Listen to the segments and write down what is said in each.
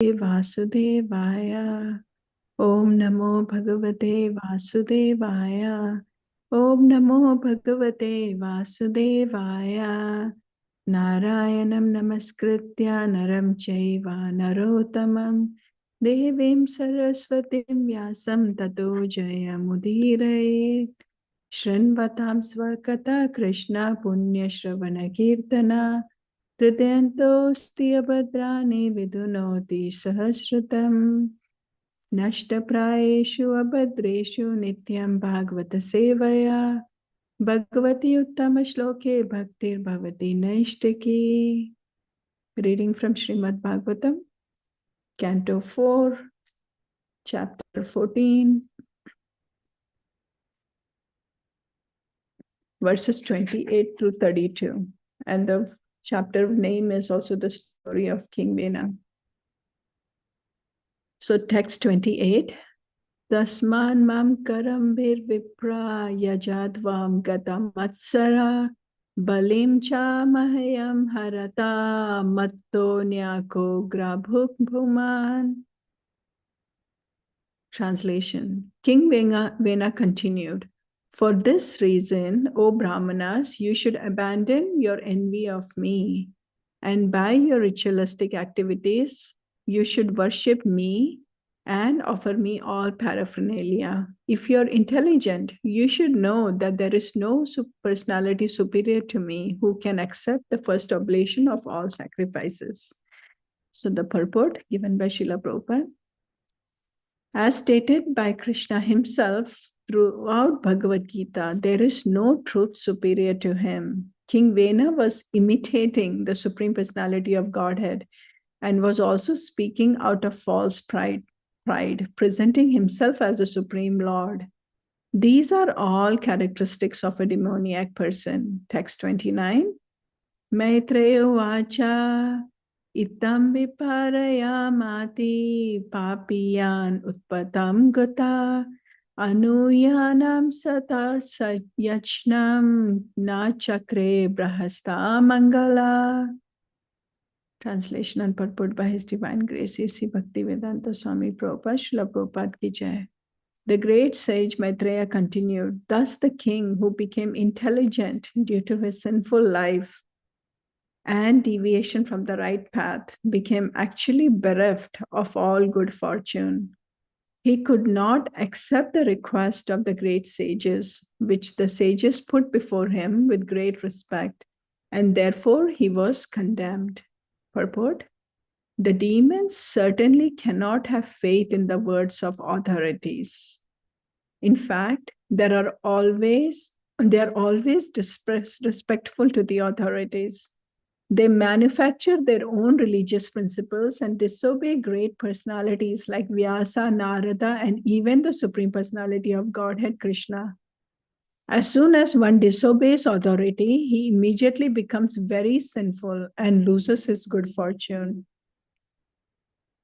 Vasudevaya. Om Namo Bhagavate Vasudevaya. Om Namo Bhagavate Vasudevaya. Narayanam Namaskritya Naram Chaiva Narottamam Devim Saraswatim Vyasam Tato Jayamudhirayet. Shrinvatam Swarkata Krishna Punya Shravana Kirtana Hridayantosti Abhadrani Vidunoti Sahasratam. Nashtaprayeshu abhadreshu nityam bhagavata sevaya bhagavati uttama shloke bhaktir bhavati naishtaki. Reading from Srimad Bhagavatam, Canto 4, Chapter 14, verses 28 through 32. And the chapter name is also the story of King Vena. So text 28. Tasman mam karambir vipra yajadvam gatam matsara balim cha mahayam harata matto nyako grabhuk bhuman. Translation. King Vena continued, for this reason, O Brahmanas, you should abandon your envy of me, and by your ritualistic activities, you should worship me and offer me all paraphernalia. If you're intelligent, you should know that there is no personality superior to me who can accept the first oblation of all sacrifices. So the purport given by Srila Prabhupada. As stated by Krishna himself throughout Bhagavad Gita, there is no truth superior to him. King Vena was imitating the Supreme Personality of Godhead and was also speaking out of false pride, presenting himself as the Supreme Lord. These are all characteristics of a demoniac person. Text 29. Maitreya Vacha Itam viparayamati papiyan utpatam gata anuyanam sata yachnam na chakre brahasta mangala. Translation and purport by His Divine Grace A.C. Bhaktivedanta Swami Prabhupada, Srila Prabhupada ki Jai. The great sage Maitreya continued, thus the king who became intelligent due to his sinful life and deviation from the right path became actually bereft of all good fortune. He could not accept the request of the great sages, which the sages put before him with great respect, and therefore he was condemned. Purport: the demons certainly cannot have faith in the words of authorities. In fact, they are always disrespectful to the authorities. They manufacture their own religious principles and disobey great personalities like Vyasa, Narada, and even the Supreme Personality of Godhead, Krishna. As soon as one disobeys authority, he immediately becomes very sinful and loses his good fortune.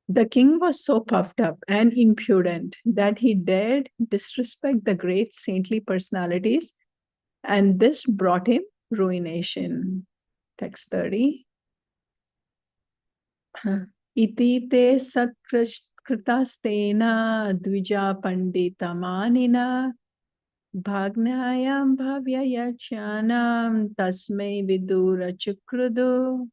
The king was so puffed up and impudent that he dared disrespect the great saintly personalities, and this brought him ruination. Text 30. Iti te satkritastena dvija panditamanina bhagnayam bhavyayachanam tasmai vidura chukrudu.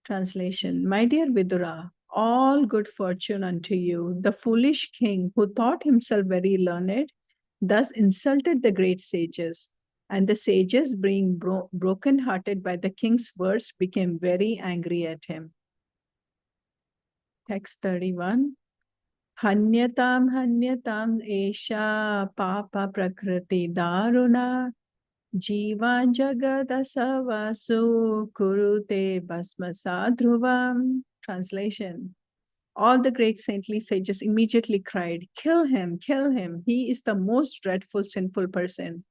Translation. My dear Vidura, all good fortune unto you. The foolish king who thought himself very learned thus insulted the great sages, and the sages, being broken-hearted by the king's words, became very angry at him. Text 31. Hanyatam esha papa prakriti daruna jivan jagadasavasu kurute basmasadhruvam. Translation. All the great saintly sages immediately cried, kill him, kill him. He is the most dreadful, sinful person.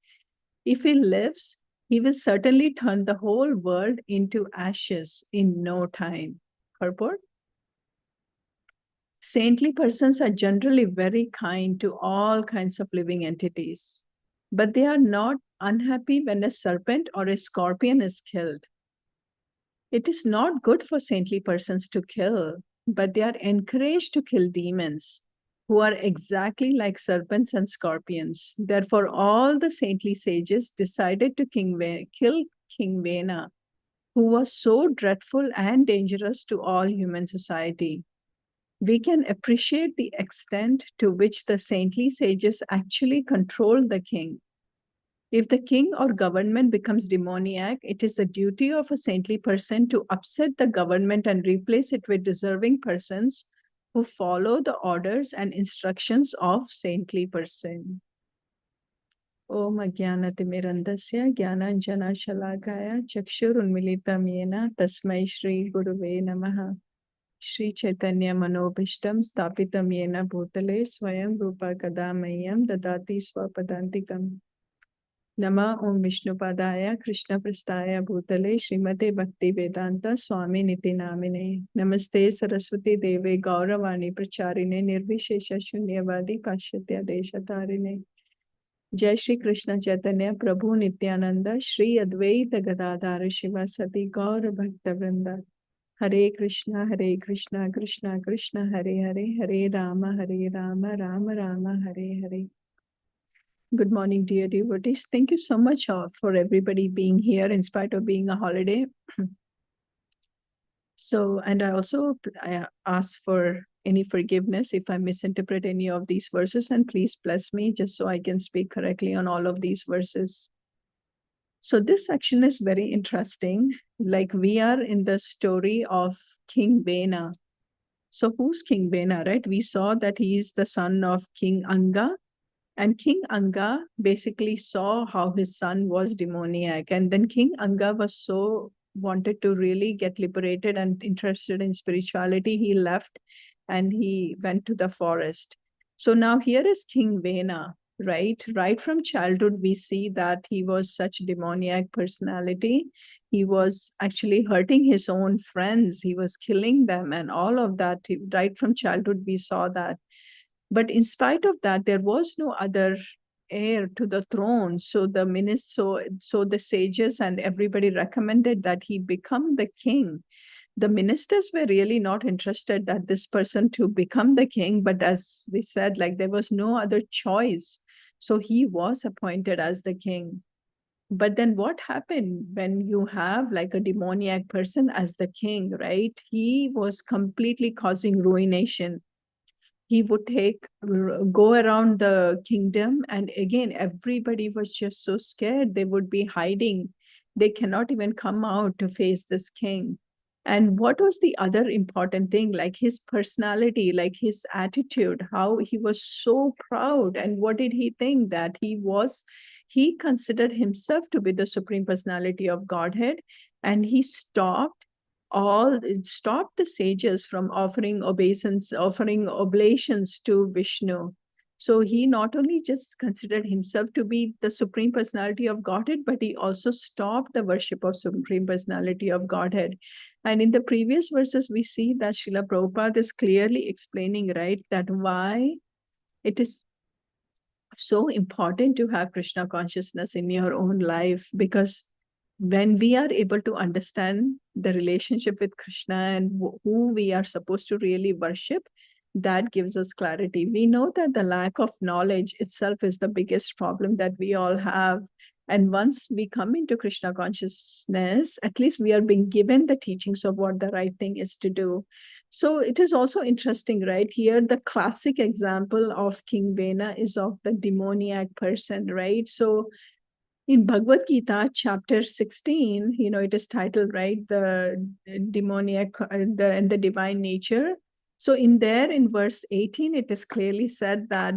If he lives, he will certainly turn the whole world into ashes in no time. Purport? Saintly persons are generally very kind to all kinds of living entities, but they are not unhappy when a serpent or a scorpion is killed. It is not good for saintly persons to kill. but they are encouraged to kill demons who are exactly like serpents and scorpions. Therefore, all the saintly sages decided to kill King Vena, who was so dreadful and dangerous to all human society. We can appreciate the extent to which the saintly sages actually control the king. If the king or government becomes demoniac, it is the duty of a saintly person to upset the government and replace it with deserving persons who follow the orders and instructions of saintly person. Om Ajnanatimirandasya Jnananjana Shalakaya Chakshurunmilitam Yena Tasmai Shri Guruve Namaha. Shri Chaitanya Manobhishtam Stapitam Yena Bhutale Swayam Rupa Kadamayam Dadati Swapadantikam. Nama Om Vishnupadaya Krishna Prastaya Bhutale Srimate Bhakti Vedanta Swami Niti Namine. Namaste Saraswati Deve Gauravani Pracharine Nirvishesha Shunyavadi Pashyatya Deshatarine. Jai Shri Krishna Chaitanya Prabhu Nityananda Shri Advaita Gadadhara Shiva Sati Gaura Bhakta Vrinda. Hare Krishna Krishna Krishna Hare Hare Hare Rama Rama Rama Hare Hare. Good morning, dear devotees. Thank you so much for everybody being here in spite of being a holiday. So, and I ask for any forgiveness if I misinterpret any of these verses, and please bless me just so I can speak correctly on all of these verses. So this section is very interesting. Like we are in the story of King Vena. So who's King Vena, right? We saw that he is the son of King Anga. And King Anga basically saw how his son was demoniac. And then King Anga was so wanted to really get liberated and interested in spirituality. He left and he went to the forest. So now here is King Vena, right? Right from childhood, we see that he was such demoniac personality. He was actually hurting his own friends. He was killing them and all of that. Right from childhood, we saw that. But in spite of that, there was no other heir to the throne. So so the sages and everybody recommended that he become the king. The ministers were really not interested that this person to become the king, but as we said, like there was no other choice. So he was appointed as the king. But then what happened when you have like a demoniac person as the king, right? He was completely causing ruination. He would go around the kingdom, and again everybody was just so scared. They would be hiding. They cannot even come out to face this king. And what was the other important thing? Like his personality, like his attitude, how he was so proud. And what did he think? That he considered himself to be the supreme personality of Godhead, and he stopped the sages from offering oblations to Vishnu. So he not only just considered himself to be the supreme personality of Godhead, but he also stopped the worship of supreme personality of Godhead. And in the previous verses, we see that Srila Prabhupada is clearly explaining, right, that why it is so important to have Krishna consciousness in your own life, because when we are able to understand the relationship with Krishna and who we are supposed to really worship, that gives us clarity. We know that the lack of knowledge itself is the biggest problem that we all have. And once we come into Krishna consciousness, at least we are being given the teachings of what the right thing is to do. So it is also interesting, right? Here, the classic example of King Vena is of the demoniac person, right? So in Bhagavad Gita, chapter 16, it is titled, right, the demoniac and the divine nature. So in verse 18, it is clearly said that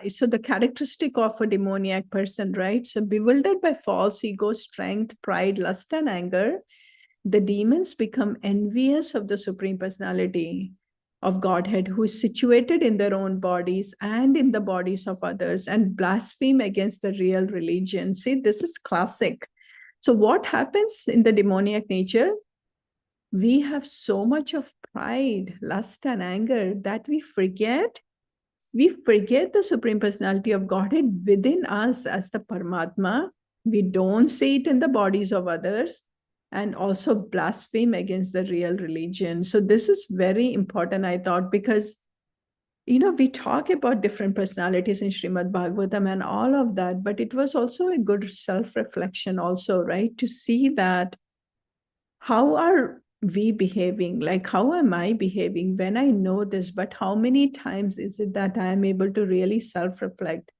so the characteristic of a demoniac person, right? So bewildered by false ego, strength, pride, lust, and anger, the demons become envious of the Supreme Personality of Godhead, who is situated in their own bodies and in the bodies of others, and blaspheme against the real religion. See, this is classic. So what happens in the demoniac nature? We have so much of pride, lust, and anger that we forget the Supreme Personality of Godhead within us as the Paramatma. We don't see it in the bodies of others. and also blaspheme against the real religion. So this is very important, I thought, because we talk about different personalities in Srimad Bhagavatam and all of that, but it was also a good self-reflection also, right? To see that how are we behaving? Like, how am I behaving when I know this? But how many times is it that I am able to really self-reflect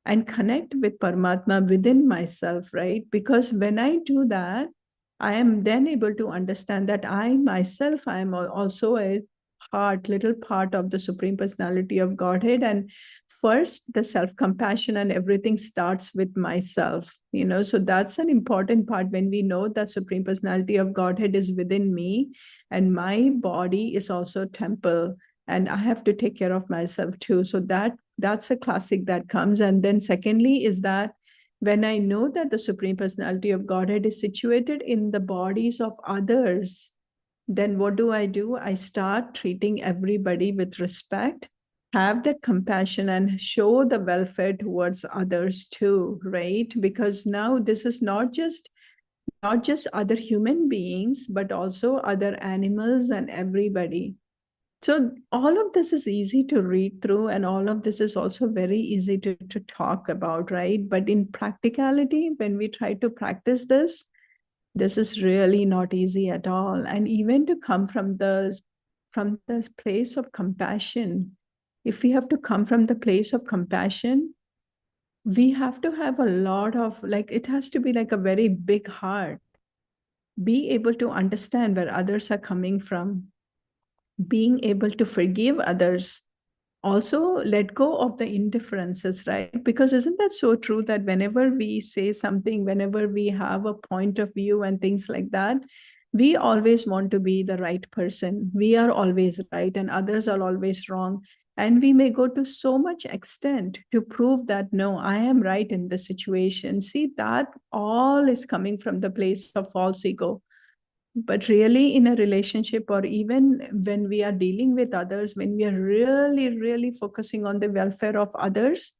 and connect with Paramatma within myself, right? Because when I do that, I am then able to understand that I myself, I am also a little part of the Supreme Personality of Godhead. And first, the self compassion and everything starts with myself, So that's an important part when we know that Supreme Personality of Godhead is within me, and my body is also a temple, and I have to take care of myself too. So that's a classic that comes. And then secondly is that when I know that the Supreme Personality of Godhead is situated in the bodies of others, then what do? I start treating everybody with respect, have that compassion, and show the welfare towards others too, right? Because now this is not just other human beings, but also other animals and everybody. So all of this is easy to read through, and all of this is also very easy to talk about, right? But in practicality, when we try to practice this is really not easy at all. And even to come from the place of compassion, if we have to come from the place of compassion, we have to have a lot of, like, it has to be like a very big heart, be able to understand where others are coming from, being able to forgive others, also let go of the indifferences, right? Because isn't that so true that whenever we say something, whenever we have a point of view and things like that, we always want to be the right person. We are always right and others are always wrong. And we may go to so much extent to prove that, no, I am right in this situation. See, that all is coming from the place of false ego. But really, in a relationship, or even when we are dealing with others, when we are really, really focusing on the welfare of others,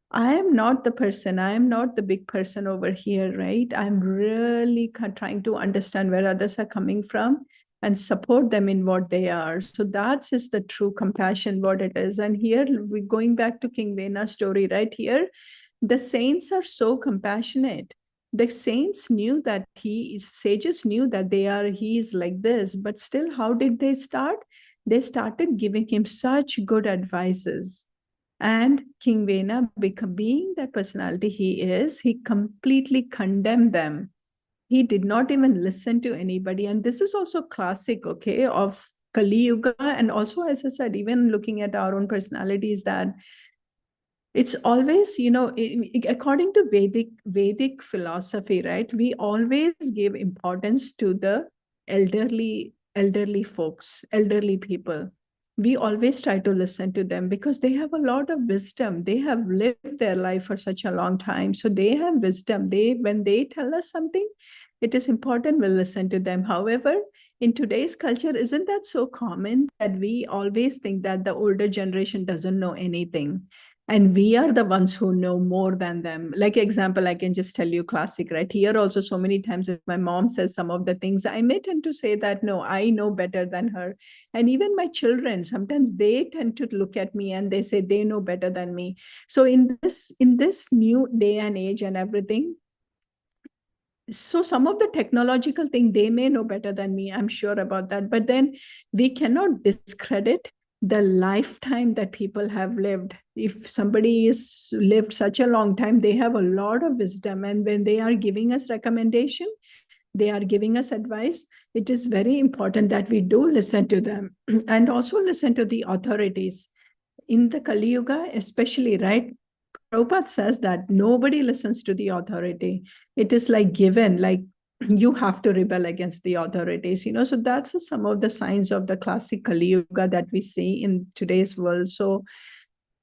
I am not the person, I am not the big person over here, right? I'm really trying to understand where others are coming from and support them in what they are. So that's is the true compassion, what it is. And here we're going back to King Vena's story, right? Here the saints are so compassionate. The saints knew that sages knew that he's like this, but still, how did they start? They started giving him such good advices. And King Vena, being that personality he is, he completely condemned them. He did not even listen to anybody. And this is also classic, okay, of Kali Yuga. And also, as I said, even looking at our own personalities, that it's always, according to Vedic philosophy, right? We always give importance to the elderly folks, elderly people. We always try to listen to them because they have a lot of wisdom. They have lived their life for such a long time, so they have wisdom. When they tell us something, it is important we'll listen to them. However, in today's culture, isn't that so common that we always think that the older generation doesn't know anything, and we are the ones who know more than them? Like, example, I can just tell you classic, right? Here also, so many times if my mom says some of the things, I may tend to say that, no, I know better than her. And even my children, sometimes they tend to look at me and they say they know better than me. So in this new day and age and everything, so some of the technological thing they may know better than me, I'm sure about that, but then we cannot discredit the lifetime that people have lived. If somebody has lived such a long time, they have a lot of wisdom, and when they are giving us recommendation, they are giving us advice, it is very important that we do listen to them and also listen to the authorities. In the Kali Yuga especially, right? Prabhupada says that nobody listens to the authority. It is like given, like you have to rebel against the authorities, So that's some of the signs of the classic Kali Yuga that we see in today's world. So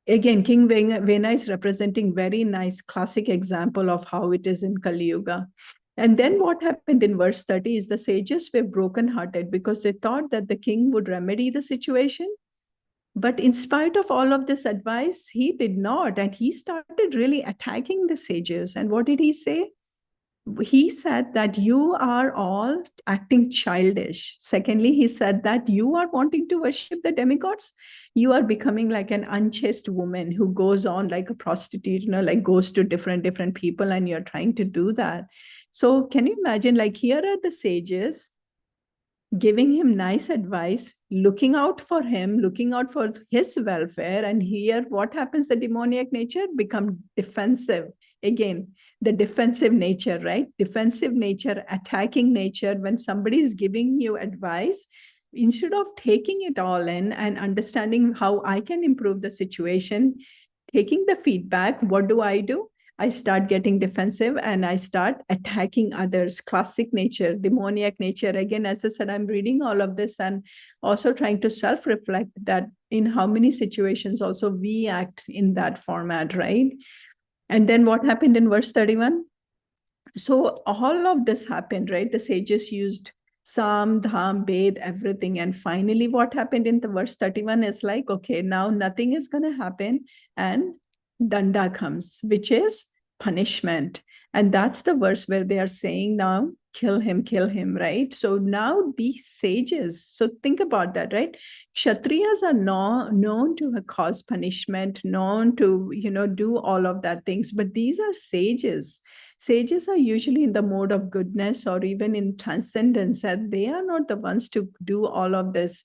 again, King Vena is representing very nice classic example of how it is in Kali Yuga. And then what happened in verse 30 is the sages were brokenhearted because they thought that the king would remedy the situation. But in spite of all of this advice, he did not. And he started really attacking the sages. And what did he say? he said that you are all acting childish. Secondly, he said that you are wanting to worship the demigods. You are becoming like an unchaste woman who goes on like a prostitute, like goes to different people, and you're trying to do that. So can you imagine, like, here are the sages giving him nice advice, looking out for him, looking out for his welfare. And here, what happens? The demoniac nature become defensive. Again, the defensive nature, right? Defensive nature, attacking nature. When somebody is giving you advice, instead of taking it all in and understanding how I can improve the situation, taking the feedback, what do? I start getting defensive and I start attacking others. Classic nature, demoniac nature. Again, as I said, I'm reading all of this and also trying to self reflect that in how many situations also we act in that format, right? And then what happened in verse 31? So all of this happened, right? The sages used Sam, Dham, Ved, everything. And finally, what happened in the verse 31 is like, okay, now nothing is going to happen. And Danda comes, which is punishment. And that's the verse where they are saying now, kill him, right? So now these sages, so think about that, right? Kshatriyas are known to cause punishment, known to, do all of that things. But these are sages. Sages are usually in the mode of goodness or even in transcendence, and they are not the ones to do all of this.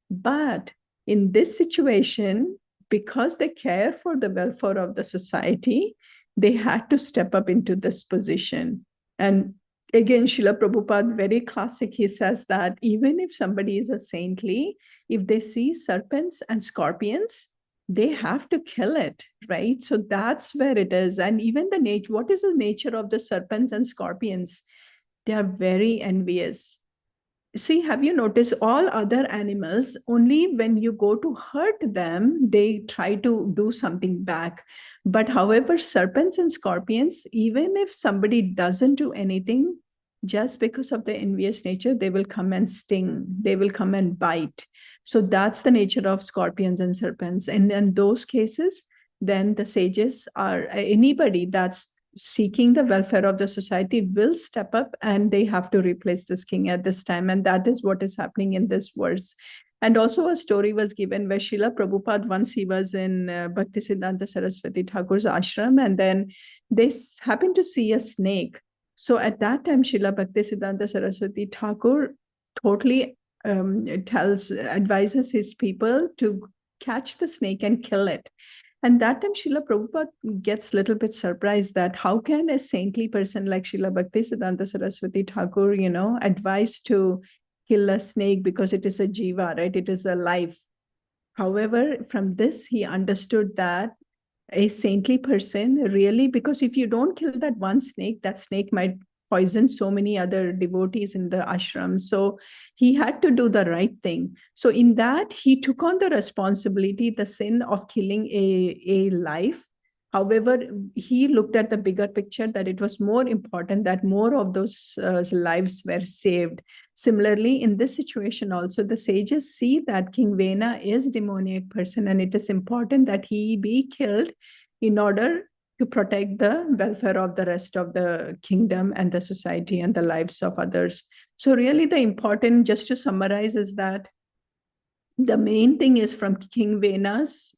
But in this situation, because they care for the welfare of the society, they had to step up into this position. And again, Srila Prabhupada, very classic, he says that even if somebody is a saintly, if they see serpents and scorpions, they have to kill it, right? So that's where it is. And even the nature, what is the nature of the serpents and scorpions? They are very envious. See, have you noticed all other animals, only when you go to hurt them, they try to do something back. But however, serpents and scorpions, even if somebody doesn't do anything, just because of the envious nature, they will come and sting, they will come and bite. So that's the nature of scorpions and serpents. And in those cases, then the sages are anybody that's seeking the welfare of the society will step up, and they have to replace this king at this time. And that is what is happening in this verse. And also a story was given where Srila Prabhupada, once he was in Bhaktisiddhanta Saraswati Thakur's ashram, and then they happened to see a snake. So at that time, Srila Bhaktisiddhanta Saraswati Thakur totally advises his people to catch the snake and kill it. And that time, Srila Prabhupada gets a little bit surprised that how can a saintly person like Srila Bhaktisiddhanta Saraswati Thakur, advise to kill a snake because it is a jiva, right? It is a life. However, from this, he understood that a saintly person really, because if you don't kill that one snake, that snake might poison so many other devotees in the ashram. So he had to do the right thing. So in that, he took on the responsibility, the sin of killing a life. However, he looked at the bigger picture, that it was more important that more of those lives were saved. Similarly, in this situation also, the sages see that King Vena is a demoniac person, and it is important that he be killed in order to protect the welfare of the rest of the kingdom and the society and the lives of others. So really the important, just to summarize, is that the main thing is from King Vena's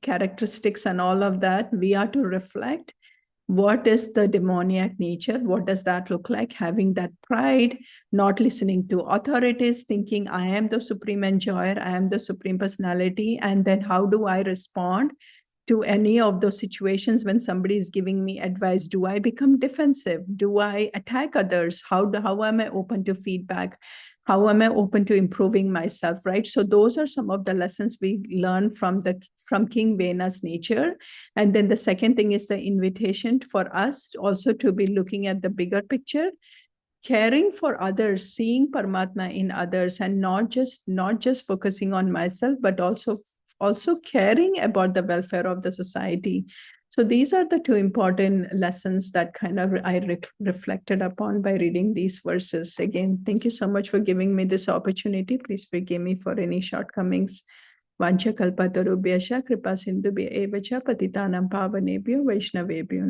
characteristics and all of that, we are to reflect what is the demoniac nature, what does that look like, having that pride, not listening to authorities, thinking I am the supreme enjoyer, I am the supreme personality, and then how do I respond to any of those situations when somebody is giving me advice? Do I become defensive? Do I attack others? How am I open to feedback? How am I open to improving myself, right? So those are some of the lessons we learn from King Vena's nature. And then the second thing is the invitation for us also to be looking at the bigger picture, caring for others, seeing Paramatma in others, and not just focusing on myself, but also caring about the welfare of the society. So these are the two important lessons that kind of I reflected upon by reading these verses. Again, thank you so much for giving me this opportunity. Please forgive me for any shortcomings. Vancha kalpatarubhyascha kripa sindhubhya evacha patitanam pavanebhyo vaishnavebhyo